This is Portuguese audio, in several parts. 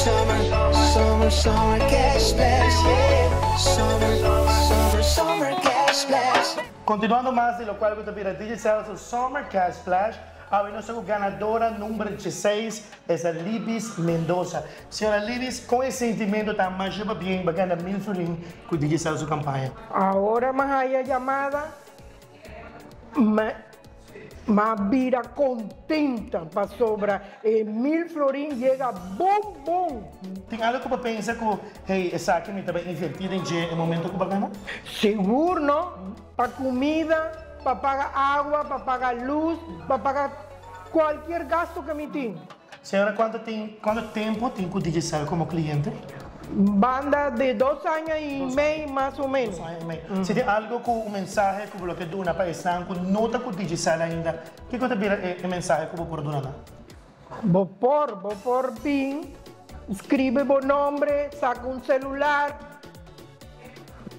Summer cash splash, yeah. Summer cash splash. Continuando mais de lo qual eu te DJ Celso Summer Cash Splash, a nossa ganadora número 16 é a Libis Mendoza. Senhora Libis, com esse sentimento está mais bem, bacana 1000 florin com o DJ Celso campanha. Agora mais aí a chamada, mas vira contenta para sobra. 1000 florin chega bom. Tem algo que você pensa que, hey, essa aqui me também invertida em momento que bacana? Seguro, não? Para comida, para pagar água, para pagar luz, para pagar qualquer gasto que me tem. Senhora, quanto tempo tem com o DJ Celso como cliente? Banda de 2 anos e meio, mais ou menos. Se tem algo com o mensagem que você dá para esse ano, nota com o DJ Celso ainda, o que você vira a mensagem que você dá? Vou pôr PIN, escreve o nome, saca celular,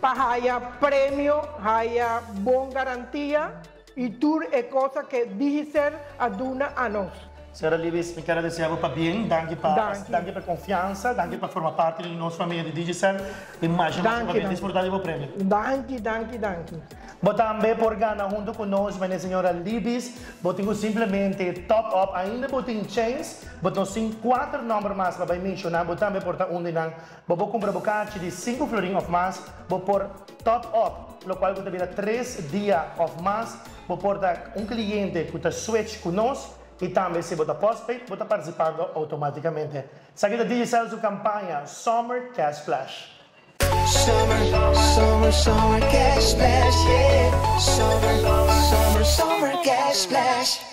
para ganhar prêmio, ganhar boa garantia e tudo é coisa que dizer a dona a nós. Senhora Libis, me quero desejar para bem, danke para confiança, danke para formar parte da nossa família de Digicel. Imagino que vai desfrutar do prêmio. Danke. Vou também por ganhar junto conosco, minha senhora Libis, vou ter simplesmente top up, ainda vou ter chance, vou ter 4 números mais para mencionar, vou também portar de não, vou comprar um bocado de 5 florinhos of mais, vou por top up, no qual vou ter 3 dias of mais, vou portar cliente que está switch conosco, e também, se você postpaid, você participando automaticamente. Seguida DJ Celso campanha Summer Cash Splash. Summer cash splash, yeah. Summer cash splash.